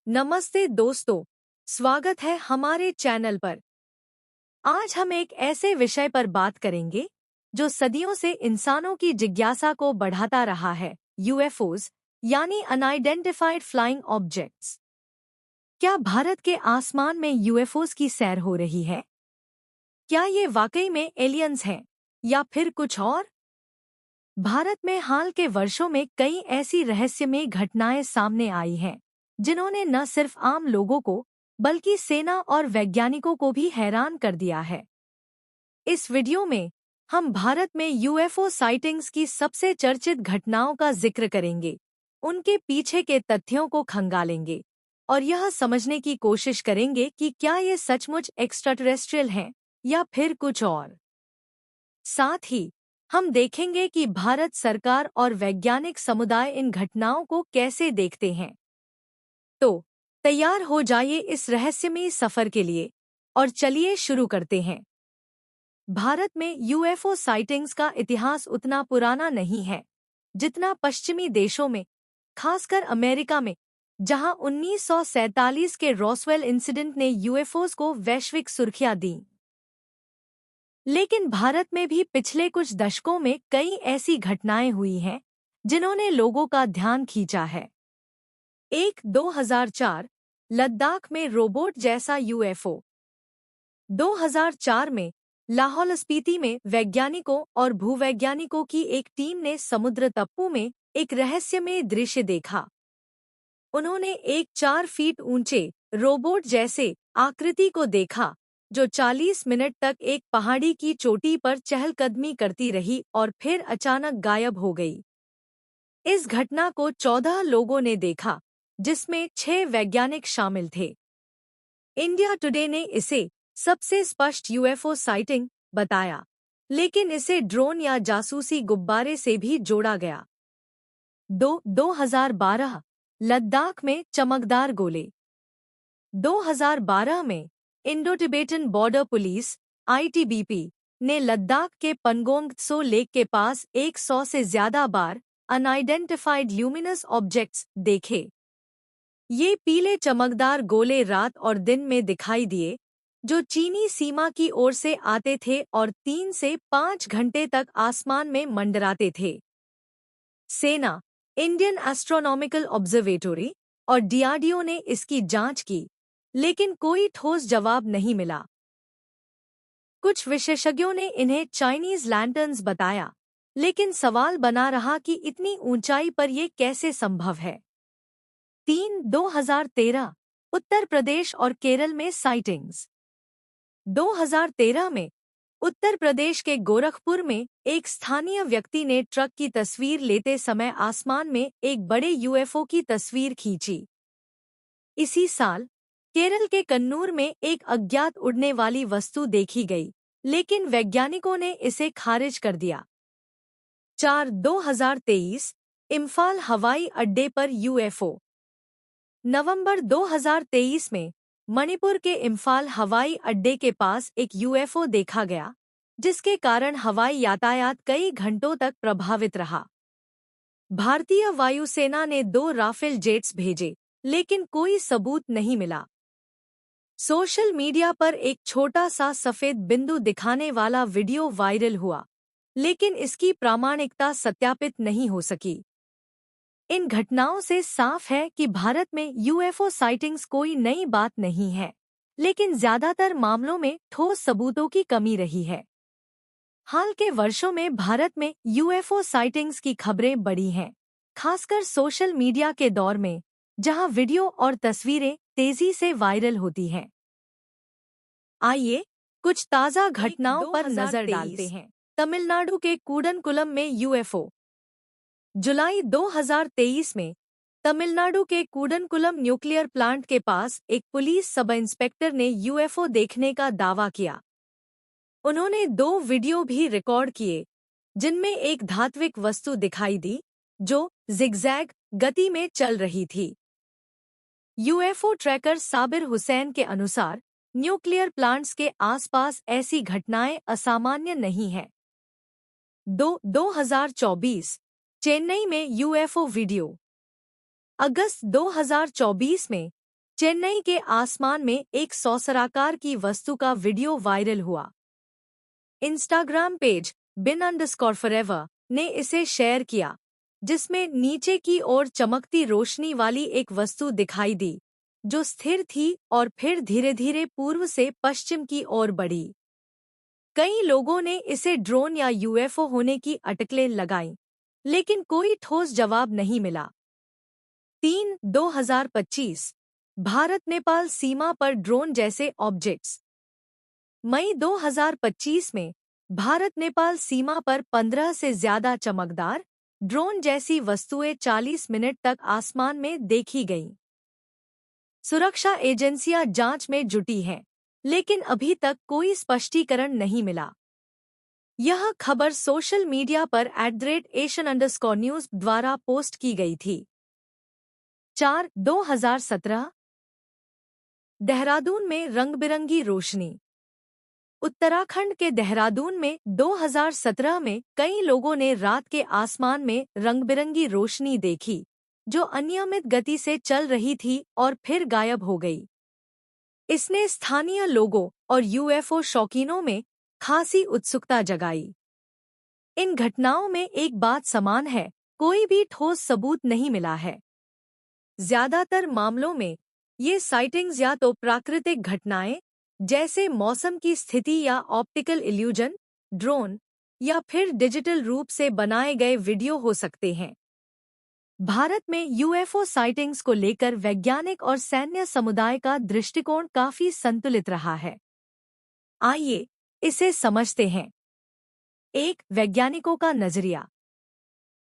नमस्ते दोस्तों, स्वागत है हमारे चैनल पर। आज हम एक ऐसे विषय पर बात करेंगे जो सदियों से इंसानों की जिज्ञासा को बढ़ाता रहा है, यूएफओज यानी अनआइडेंटिफाइड फ्लाइंग ऑब्जेक्ट्स। क्या भारत के आसमान में यूएफओज की सैर हो रही है? क्या ये वाकई में एलियंस हैं या फिर कुछ और? भारत में हाल के वर्षों में कई ऐसी रहस्यमयी घटनाएं सामने आई हैं जिन्होंने न सिर्फ आम लोगों को बल्कि सेना और वैज्ञानिकों को भी हैरान कर दिया है। इस वीडियो में हम भारत में यूएफओ साइटिंग्स की सबसे चर्चित घटनाओं का जिक्र करेंगे, उनके पीछे के तथ्यों को खंगालेंगे और यह समझने की कोशिश करेंगे कि क्या ये सचमुच एक्स्ट्राटेरेस्ट्रियल हैं या फिर कुछ और। साथ ही हम देखेंगे कि भारत सरकार और वैज्ञानिक समुदाय इन घटनाओं को कैसे देखते हैं। तो तैयार हो जाइए इस रहस्यमयी सफर के लिए और चलिए शुरू करते हैं। भारत में यूएफओ साइटिंग्स का इतिहास उतना पुराना नहीं है जितना पश्चिमी देशों में, खासकर अमेरिका में, जहां 1947 के रॉसवेल इंसिडेंट ने यूएफओज को वैश्विक सुर्खियां दी। लेकिन भारत में भी पिछले कुछ दशकों में कई ऐसी घटनाएं हुई हैं जिन्होंने लोगों का ध्यान खींचा है। 2004 लद्दाख में रोबोट जैसा यूएफओ। 2004 में लाहौल स्पीति में वैज्ञानिकों और भूवैज्ञानिकों की एक टीम ने समुद्र तप्पू में एक रहस्यमय दृश्य देखा। उन्होंने एक 4 फीट ऊंचे रोबोट जैसे आकृति को देखा जो 40 मिनट तक एक पहाड़ी की चोटी पर चहलकदमी करती रही और फिर अचानक गायब हो गई। इस घटना को 14 लोगों ने देखा, जिसमें 6 वैज्ञानिक शामिल थे। इंडिया टुडे ने इसे सबसे स्पष्ट यूएफओ साइटिंग बताया, लेकिन इसे ड्रोन या जासूसी गुब्बारे से भी जोड़ा गया। 2012 लद्दाख में चमकदार गोले। 2012 में Indo Tibetan border police (ITBP) ने लद्दाख के पनगोंग त्सो लेक के पास 100 से ज्यादा बार अनआइडेंटिफाइड ल्यूमिनस ऑब्जेक्ट्स देखे। ये पीले चमकदार गोले रात और दिन में दिखाई दिए, जो चीनी सीमा की ओर से आते थे और 3 से 5 घंटे तक आसमान में मंडराते थे। सेना, इंडियन एस्ट्रोनॉमिकल ऑब्जर्वेटरी और डीआरडीओ ने इसकी जांच की, लेकिन कोई ठोस जवाब नहीं मिला। कुछ विशेषज्ञों ने इन्हें चाइनीज लैंटर्न्स बताया, लेकिन सवाल बना रहा कि इतनी ऊंचाई पर ये कैसे संभव है। 2013 उत्तर प्रदेश और केरल में साइटिंग्स। 2013 में उत्तर प्रदेश के गोरखपुर में एक स्थानीय व्यक्ति ने ट्रक की तस्वीर लेते समय आसमान में एक बड़े यूएफओ की तस्वीर खींची। इसी साल केरल के कन्नूर में एक अज्ञात उड़ने वाली वस्तु देखी गई, लेकिन वैज्ञानिकों ने इसे खारिज कर दिया। 2023 इम्फाल हवाई अड्डे पर यूएफओ। नवंबर 2023 में मणिपुर के इम्फाल हवाई अड्डे के पास एक यूएफओ देखा गया, जिसके कारण हवाई यातायात कई घंटों तक प्रभावित रहा। भारतीय वायुसेना ने 2 राफेल जेट्स भेजे, लेकिन कोई सबूत नहीं मिला। सोशल मीडिया पर एक छोटा सा सफेद बिंदु दिखाने वाला वीडियो वायरल हुआ, लेकिन इसकी प्रामाणिकता सत्यापित नहीं हो सकी। इन घटनाओं से साफ है कि भारत में यूएफओ साइटिंग्स कोई नई बात नहीं है, लेकिन ज्यादातर मामलों में ठोस सबूतों की कमी रही है। हाल के वर्षों में भारत में यूएफओ साइटिंग्स की खबरें बढ़ी हैं, खासकर सोशल मीडिया के दौर में, जहां वीडियो और तस्वीरें तेजी से वायरल होती हैं। आइए कुछ ताज़ा घटनाओं पर नजर डालते हैं। तमिलनाडु के कूडनकुलम में यूएफओ। जुलाई 2023 में तमिलनाडु के कूडनकुलम न्यूक्लियर प्लांट के पास एक पुलिस सब इंस्पेक्टर ने यूएफओ देखने का दावा किया। उन्होंने 2 वीडियो भी रिकॉर्ड किए, जिनमें एक धात्विक वस्तु दिखाई दी जो जिगजैग गति में चल रही थी। यूएफओ ट्रैकर साबिर हुसैन के अनुसार न्यूक्लियर प्लांट्स के आसपास ऐसी घटनाएं असामान्य नहीं हैं। 2024 चेन्नई में यूएफओ वीडियो। अगस्त 2024 में चेन्नई के आसमान में एक सौसराकार की वस्तु का वीडियो वायरल हुआ। इंस्टाग्राम पेज bin_forever ने इसे शेयर किया, जिसमें नीचे की ओर चमकती रोशनी वाली एक वस्तु दिखाई दी, जो स्थिर थी और फिर धीरे धीरे पूर्व से पश्चिम की ओर बढ़ी। कई लोगों ने इसे ड्रोन या यूएफओ होने की अटकलें लगाईं, लेकिन कोई ठोस जवाब नहीं मिला। 3/2025 भारत नेपाल सीमा पर ड्रोन जैसे ऑब्जेक्ट्स। मई 2025 में भारत नेपाल सीमा पर 15 से ज्यादा चमकदार ड्रोन जैसी वस्तुएं 40 मिनट तक आसमान में देखी गईं। सुरक्षा एजेंसियां जांच में जुटी हैं, लेकिन अभी तक कोई स्पष्टीकरण नहीं मिला। यह खबर सोशल मीडिया पर @Asian_News द्वारा पोस्ट की गई थी। 4/2017 देहरादून में रंगबिरंगी रोशनी। उत्तराखंड के देहरादून में 2017 में कई लोगों ने रात के आसमान में रंगबिरंगी रोशनी देखी, जो अनियमित गति से चल रही थी और फिर गायब हो गई। इसने स्थानीय लोगों और यूएफओ शौकीनों में खासी उत्सुकता जगाई। इन घटनाओं में एक बात समान है, कोई भी ठोस सबूत नहीं मिला है। ज्यादातर मामलों में ये साइटिंग्स या तो प्राकृतिक घटनाएं, जैसे मौसम की स्थिति या ऑप्टिकल इल्यूजन, ड्रोन, या फिर डिजिटल रूप से बनाए गए वीडियो हो सकते हैं। भारत में यूएफओ साइटिंग्स को लेकर वैज्ञानिक और सैन्य समुदाय का दृष्टिकोण काफी संतुलित रहा है। आइए इसे समझते हैं। 1. वैज्ञानिकों का नजरिया।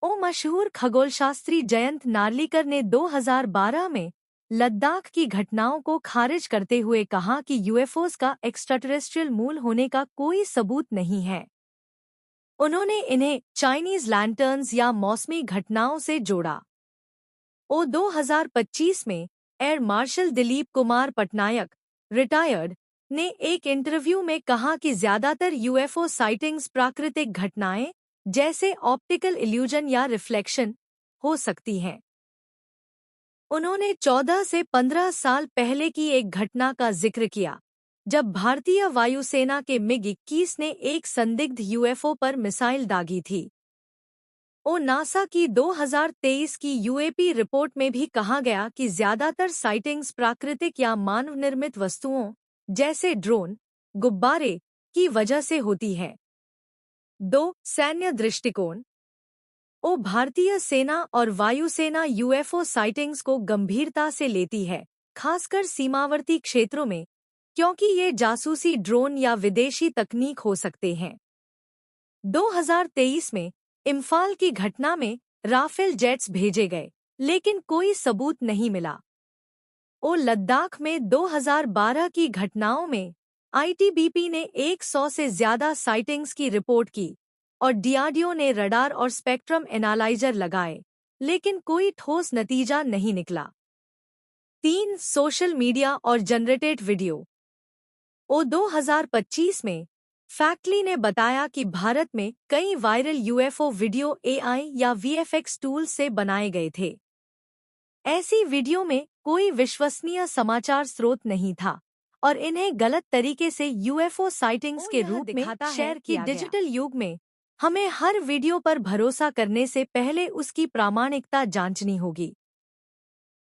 मशहूर खगोलशास्त्री जयंत नार्लिकर ने 2012 में लद्दाख की घटनाओं को खारिज करते हुए कहा कि यूएफओस का एक्स्ट्राटेरेस्ट्रियल मूल होने का कोई सबूत नहीं है। उन्होंने इन्हें चाइनीज लैंटर्न्स या मौसमी घटनाओं से जोड़ा। 2025 में air marshal Dilip Kumar Patnaik, retired, ने एक इंटरव्यू में कहा कि ज्यादातर यूएफओ साइटिंग्स प्राकृतिक घटनाएं, जैसे ऑप्टिकल इल्यूजन या रिफ्लेक्शन, हो सकती हैं। उन्होंने 14 से 15 साल पहले की एक घटना का जिक्र किया, जब भारतीय वायुसेना के MiG-21 ने एक संदिग्ध यूएफओ पर मिसाइल दागी थी। नासा की 2023 की यूएपी रिपोर्ट में भी कहा गया कि ज्यादातर साइटिंग्स प्राकृतिक या मानव निर्मित वस्तुओं, जैसे ड्रोन, गुब्बारे, की वजह से होती है। 2. सैन्य दृष्टिकोण। भारतीय सेना और वायुसेना यूएफओ साइटिंग्स को गंभीरता से लेती है, खासकर सीमावर्ती क्षेत्रों में, क्योंकि ये जासूसी ड्रोन या विदेशी तकनीक हो सकते हैं। 2023 में इम्फाल की घटना में राफेल जेट्स भेजे गए, लेकिन कोई सबूत नहीं मिला। लद्दाख में 2012 की घटनाओं में आईटीबीपी ने 100 से ज्यादा साइटिंग्स की रिपोर्ट की और डीआरडीओ ने रडार और स्पेक्ट्रम एनालाइजर लगाए, लेकिन कोई ठोस नतीजा नहीं निकला। 3. सोशल मीडिया और जनरेटेड वीडियो। 2025 में फैक्टली ने बताया कि भारत में कई वायरल यूएफओ वीडियो एआई या वीएफएक्स टूल से बनाए गए थे। ऐसी वीडियो में कोई विश्वसनीय समाचार स्रोत नहीं था और इन्हें गलत तरीके से यूएफओ साइटिंग्स के रूप में शेयर किया गया। डिजिटल युग में हमें हर वीडियो पर भरोसा करने से पहले उसकी प्रामाणिकता जांचनी होगी।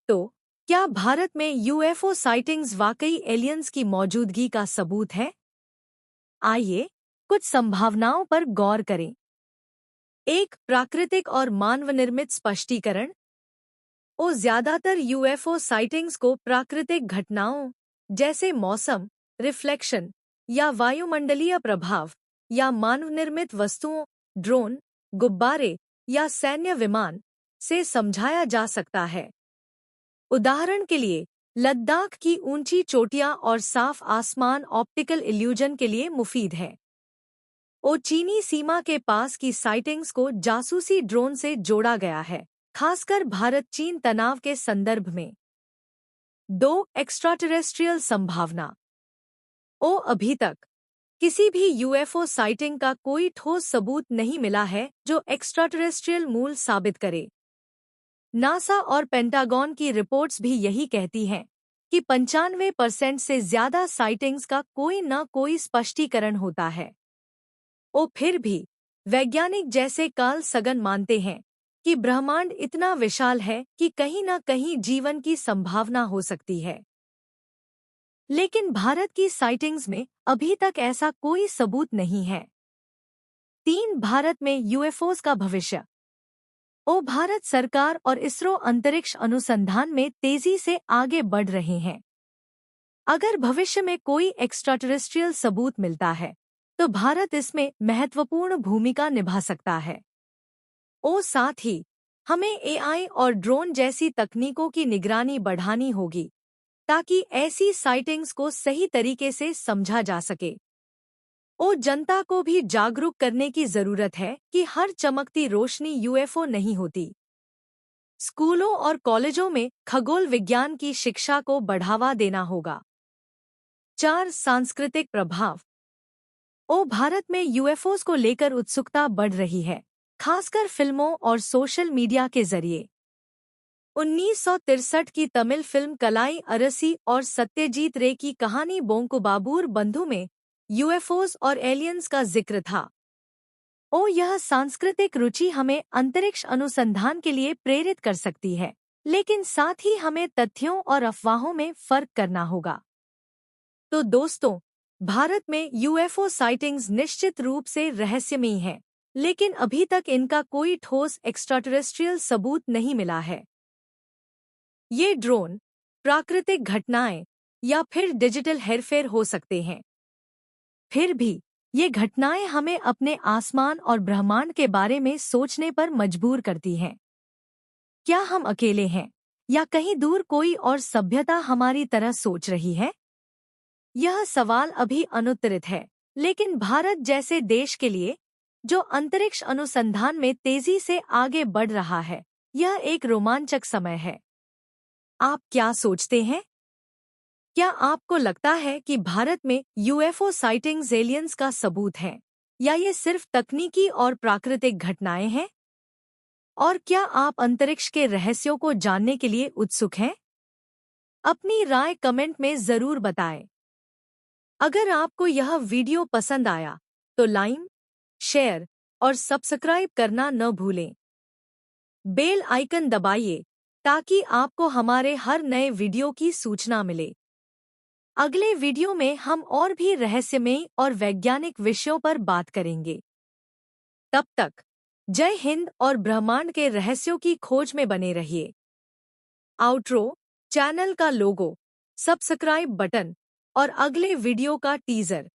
तो क्या भारत में यूएफओ साइटिंग्स वाकई एलियंस की मौजूदगी का सबूत है? आइए कुछ संभावनाओं पर गौर करें। 1. प्राकृतिक और मानव निर्मित स्पष्टीकरण। ज्यादातर यूएफओ साइटिंग्स को प्राकृतिक घटनाओं, जैसे मौसम, रिफ्लेक्शन, या वायुमंडलीय प्रभाव, या मानव निर्मित वस्तुओं, ड्रोन, गुब्बारे, या सैन्य विमान, से समझाया जा सकता है। उदाहरण के लिए, लद्दाख की ऊंची चोटियां और साफ आसमान ऑप्टिकल इल्यूजन के लिए मुफीद है। चीनी सीमा के पास की साइटिंग्स को जासूसी ड्रोन से जोड़ा गया है, खासकर भारत-चीन तनाव के संदर्भ में। 2. एक्स्ट्राटेरेस्ट्रियल संभावना। अभी तक किसी भी यूएफओ साइटिंग का कोई ठोस सबूत नहीं मिला है जो एक्स्ट्राटेरेस्ट्रियल मूल साबित करे। नासा और पेंटागन की रिपोर्ट्स भी यही कहती हैं कि 95% से ज्यादा साइटिंग्स का कोई न कोई स्पष्टीकरण होता है। फिर भी वैज्ञानिक जैसे कार्ल सगन मानते हैं कि ब्रह्मांड इतना विशाल है कि कहीं न कहीं जीवन की संभावना हो सकती है। लेकिन भारत की साइटिंग्स में अभी तक ऐसा कोई सबूत नहीं है। 3 भारत में यूएफओज का भविष्य। भारत सरकार और इसरो अंतरिक्ष अनुसंधान में तेजी से आगे बढ़ रहे हैं। अगर भविष्य में कोई एक्स्ट्राटेरेस्ट्रियल सबूत मिलता है तो भारत इसमें महत्वपूर्ण भूमिका निभा सकता है। साथ ही हमें एआई और ड्रोन जैसी तकनीकों की निगरानी बढ़ानी होगी ताकि ऐसी साइटिंग्स को सही तरीके से समझा जा सके। जनता को भी जागरूक करने की जरूरत है कि हर चमकती रोशनी यूएफओ नहीं होती। स्कूलों और कॉलेजों में खगोल विज्ञान की शिक्षा को बढ़ावा देना होगा। 4 सांस्कृतिक प्रभाव। भारत में यूएफओज को लेकर उत्सुकता बढ़ रही है, खासकर फिल्मों और सोशल मीडिया के जरिए। 1963 की तमिल फिल्म कलाई अरसी और सत्यजीत रे की कहानी बोंकुबाबूर बंधु में यूएफओज और एलियंस का जिक्र था। यह सांस्कृतिक रुचि हमें अंतरिक्ष अनुसंधान के लिए प्रेरित कर सकती है, लेकिन साथ ही हमें तथ्यों और अफवाहों में फर्क करना होगा। तो दोस्तों, भारत में यूएफओ साइटिंग्स निश्चित रूप से रहस्यमयी हैं, लेकिन अभी तक इनका कोई ठोस एक्स्ट्राटेरेस्ट्रियल सबूत नहीं मिला है। ये ड्रोन, प्राकृतिक घटनाएं या फिर डिजिटल हेरफेर हो सकते हैं। फिर भी ये घटनाएं हमें अपने आसमान और ब्रह्मांड के बारे में सोचने पर मजबूर करती हैं। क्या हम अकेले हैं या कहीं दूर कोई और सभ्यता हमारी तरह सोच रही है? यह सवाल अभी अनुत्तरित है, लेकिन भारत जैसे देश के लिए, जो अंतरिक्ष अनुसंधान में तेजी से आगे बढ़ रहा है, यह एक रोमांचक समय है। आप क्या सोचते हैं? क्या आपको लगता है कि भारत में यूएफओ साइटिंग्स एलियंस का सबूत है, या ये सिर्फ तकनीकी और प्राकृतिक घटनाएं हैं? और क्या आप अंतरिक्ष के रहस्यों को जानने के लिए उत्सुक हैं? अपनी राय कमेंट में जरूर बताएं। अगर आपको यह वीडियो पसंद आया तो लाइक, शेयर और सब्सक्राइब करना न भूलें। बेल आइकन दबाइए ताकि आपको हमारे हर नए वीडियो की सूचना मिले। अगले वीडियो में हम और भी रहस्यमयी और वैज्ञानिक विषयों पर बात करेंगे। तब तक जय हिंद और ब्रह्मांड के रहस्यों की खोज में बने रहिए। आउट्रो, चैनल का लोगो, सब्सक्राइब बटन और अगले वीडियो का टीजर।